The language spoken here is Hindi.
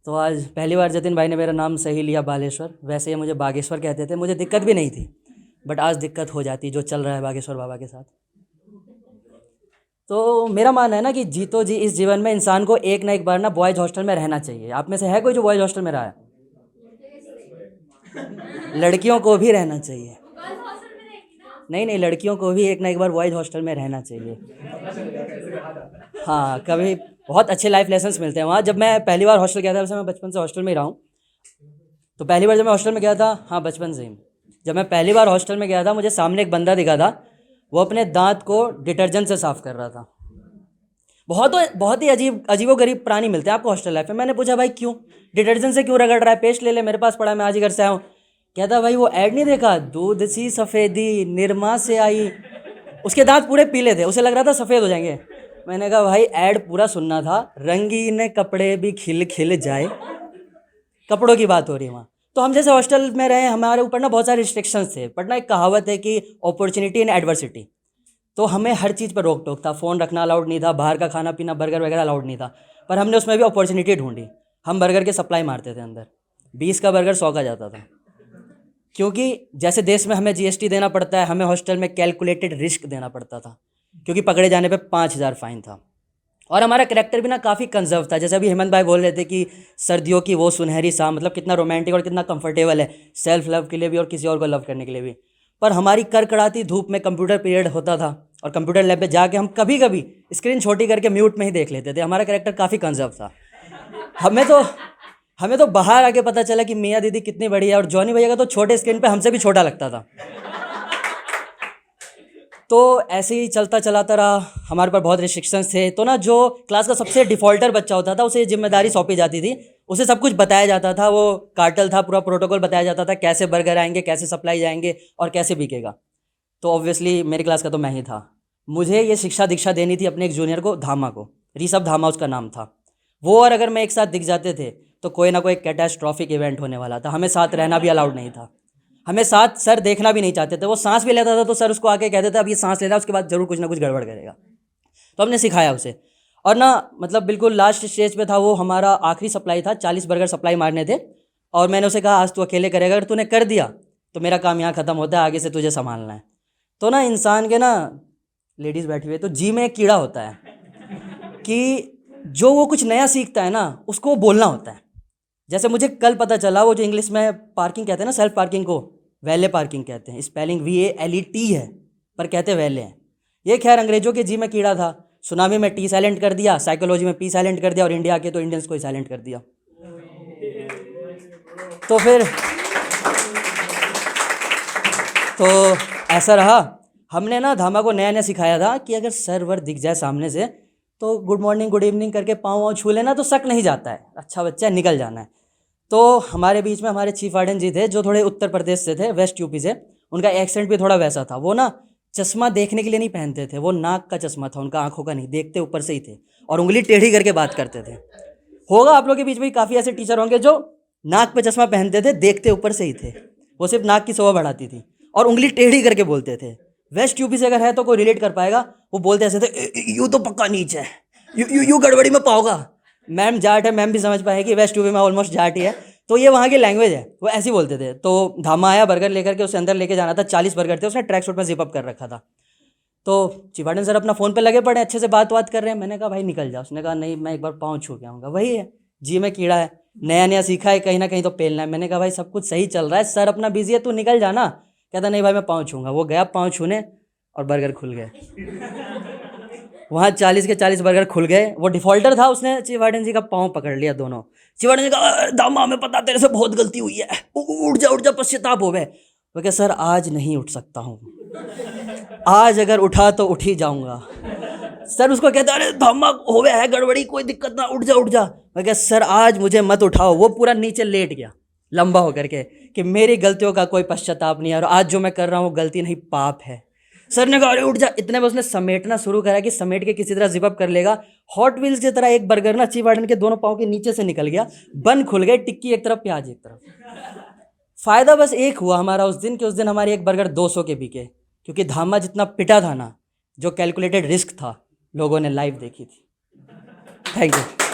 तो आज पहली बार जतिन भाई ने मेरा नाम सही लिया बालेश्वर। वैसे ये मुझे बागेश्वर कहते थे, मुझे दिक्कत भी नहीं थी, बट आज दिक्कत हो जाती जो चल रहा है बागेश्वर बाबा के साथ। तो मेरा मानना है ना कि जीतो जी इस जीवन में इंसान को एक ना एक बार ना बॉयज़ हॉस्टल में रहना चाहिए। आप में से है कोई जो बॉयज़ हॉस्टल में रहा है? लड़कियों को भी रहना चाहिए। नहीं नहीं, लड़कियों को भी एक ना एक बार बॉयज़ हॉस्टल में रहना चाहिए। हाँ, कभी बहुत अच्छे लाइफ लेसन्स मिलते हैं वहाँ। जब मैं पहली बार हॉस्टल गया था, वैसे मैं बचपन से हॉस्टल में ही रहा हूँ, तो पहली बार जब मैं हॉस्टल में गया था, हाँ बचपन से ही, जब मैं पहली बार हॉस्टल में गया था, मुझे सामने एक बंदा दिखा था, वो अपने दांत को डिटर्जेंट से साफ़ कर रहा था। बहुत ही अजीबो गरीब प्राणी मिलते हैं आपको हॉस्टल लाइफ में। मैंने पूछा भाई क्यों डिटर्जेंट से क्यों रगड़ रहा है, पेस्ट ले ले, मेरे पास पड़ा है, मैं आज ही घर से आया हूँ। कहता भाई वो ऐड नहीं देखा, दूध सी सफ़ेदी निरमा से आई। उसके दांत पूरे पीले थे, उसे लग रहा था सफ़ेद हो जाएंगे। मैंने कहा भाई ऐड पूरा सुनना था, रंगीन कपड़े भी खिल खिल जाए, कपड़ों की बात हो रही है वहाँ। तो हम जैसे हॉस्टल में रहे, हमारे ऊपर ना बहुत सारे रिस्ट्रिक्शंस थे, बट ना एक कहावत है कि अपॉर्चुनिटी इन एडवर्सिटी। तो हमें हर चीज़ पर रोक टोक था, फ़ोन रखना अलाउड नहीं था, बाहर का खाना पीना बर्गर वगैरह अलाउड नहीं था, पर हमने उसमें भी अपॉर्चुनिटी ढूंढी। हम बर्गर के सप्लाई मारते थे अंदर, 20 का बर्गर 100 का जाता था। क्योंकि जैसे देश में हमें जीएसटी देना पड़ता है, हमें हॉस्टल में कैलकुलेटेड रिस्क देना पड़ता था, क्योंकि पकड़े जाने पे 5,000 फाइन था। और हमारा करैक्टर भी ना काफ़ी कंजर्व था। जैसे अभी हेमंत भाई बोल रहे थे कि सर्दियों की वो सुनहरी शाम, मतलब कितना रोमांटिक और कितना कंफर्टेबल है, सेल्फ लव के लिए भी और किसी और को लव करने के लिए भी। पर हमारी कड़कड़ाती धूप में कंप्यूटर पीरियड होता था, और कंप्यूटर लैब पे जाके हम कभी कभी स्क्रीन छोटी करके म्यूट में ही देख लेते थे। हमारा करैक्टर काफ़ी कंजर्व था। हमें तो बाहर आके पता चला कि मियाँ दीदी कितनी बड़ी है, और जॉनी भैया का तो छोटे स्क्रीन पे हमसे भी छोटा लगता था। तो ऐसे ही चलता चलाता रहा, हमारे पर बहुत रिस्ट्रिक्शंस थे। तो ना जो क्लास का सबसे डिफ़ॉल्टर बच्चा होता था, उसे जिम्मेदारी सौंपी जाती थी, उसे सब कुछ बताया जाता था, वो कार्टल था, पूरा प्रोटोकॉल बताया जाता था, कैसे बर्गर आएंगे, कैसे सप्लाई जाएंगे और कैसे बिकेगा। तो ऑब्वियसली मेरी क्लास का तो मैं ही था। मुझे ये शिक्षा दीक्षा देनी थी अपने एक जूनियर को, धामा को, ऋषभ धामा उसका नाम था। वो और अगर मैं एक साथ दिख जाते थे तो कोई ना कोई कैटास्ट्रॉफिक इवेंट होने वाला था। हमें साथ रहना भी अलाउड नहीं था, हमें साथ सर देखना भी नहीं चाहते थे। वो सांस भी लेता था तो सर उसको आके कहते थे अब ये सांस ले रहा है, उसके बाद जरूर कुछ ना कुछ गड़बड़ करेगा। तो हमने सिखाया उसे। और ना मतलब बिल्कुल लास्ट स्टेज पे था वो, हमारा आखिरी सप्लाई था, 40 बर्गर सप्लाई मारने थे। और मैंने उसे कहा आज तू अकेले करेगा, अगर तूने कर दिया तो मेरा काम यहाँ ख़त्म होता है, आगे से तुझे संभालना है। तो ना इंसान के ना, लेडीज़ बैठी हुई है, तो जी में एक कीड़ा होता है कि जो वो कुछ नया सीखता है ना, उसको बोलना होता है। जैसे मुझे कल पता चला, वो जो इंग्लिश में पार्किंग कहते हैं ना, सेल्फ पार्किंग को वैले पार्किंग कहते हैं, स्पेलिंग VALET है, पर कहते वैले हैं। ये खैर अंग्रेजों के जी में कीड़ा था। सुनामी में टी साइलेंट कर दिया, साइकोलॉजी में P साइलेंट कर दिया, और इंडिया के तो इंडियंस को ही साइलेंट कर दिया। तो फिर तो ऐसा रहा। हमने ना धामा को नया नया सिखाया था कि अगर सर्वर दिख जाए सामने से तो गुड मॉर्निंग गुड इवनिंग करके पाँव वाँव छू लेना तो शक नहीं जाता है, अच्छा बच्चा है, निकल जाना है। तो हमारे बीच में हमारे चीफ वार्डन जी थे, जो थोड़े उत्तर प्रदेश से थे, वेस्ट यूपी से। उनका एक्सेंट भी थोड़ा वैसा था। वो ना चश्मा देखने के लिए नहीं पहनते थे, वो नाक का चश्मा था उनका, आंखों का नहीं, देखते ऊपर से ही थे, और उंगली टेढ़ी करके बात करते थे। होगा आप लोग के बीच में काफ़ी ऐसे टीचर होंगे जो नाक पे चश्मा पहनते थे, देखते ऊपर से ही थे, वो सिर्फ नाक की शोभा बढ़ाती थी, और उंगली टेढ़ी करके बोलते थे। वेस्ट यूपी से अगर है तो कोई रिलेट कर पाएगा। वो बोलते ऐसे थे, यू तो पक्का नीच है, यू गड़बड़ी में पाओगा। मैम जाट है, मैम भी समझ पाएगी, वेस्ट यूपी में ऑलमोस्ट जाट ही है, तो ये वहाँ की लैंग्वेज है, वो ऐसे ही बोलते थे। तो धामा आया बर्गर लेकर के, उसे अंदर लेके जाना था, 40 बर्गर थे, उसने ट्रैक सूट में जिप अप कर रखा था। तो चिवाड़न सर अपना फ़ोन पे लगे पड़े, अच्छे से बात कर रहे हैं। मैंने कहा भाई निकल जाओ। उसने कहा नहीं, मैं एक बार पाँव छू के आऊँगा। वही है, जी में कीड़ा है, नया नया सीखा है, कहीं ना कहीं तो पेलना है। मैंने कहा भाई सब कुछ सही चल रहा है, सर अपना बिजी है, तू निकल जाना। कहता नहीं भाई मैं पाँव छूँगा। वो गया पाँव छूने, और बर्गर खुल गए। वहाँ 40 के 40 बर्गर खुल गए। वो डिफॉल्टर था, उसने चिवाड़न जी का पाँव पकड़ लिया दोनों। चिवाड़न जी का दामा हमें पता तेरे से बहुत गलती हुई है, उठ जा पश्चाताप हो गए। वो क्या सर आज नहीं उठ सकता हूँ, आज अगर उठा तो उठ ही जाऊँगा। सर उसको कहता अरे धामा हो गया है गड़बड़ी, कोई दिक्कत ना, उठ जा। मैं क्या सर आज मुझे मत उठाओ। वो पूरा नीचे लेट गया लंबा होकर के कि मेरी गलतियों का कोई पश्चाताप नहीं है, और आज जो मैं कर रहा हूँ वो गलती नहीं, पाप है। सर ने कहा अरे उठ जा। इतने में उसने समेटना शुरू करा कि समेट के किसी तरह जिप अप कर लेगा। हॉट व्हील्स की तरह एक बर्गर ना चीफ वार्डन के दोनों पाँव के नीचे से निकल गया, बन खुल गए, टिक्की एक तरफ प्याज एक तरफ। फ़ायदा बस एक हुआ हमारा उस दिन कि उस दिन हमारी एक बर्गर 200 के बिके, क्योंकि धामा जितना पिटा था ना, जो कैलकुलेटेड रिस्क था, लोगों ने लाइव देखी थी। Thank you.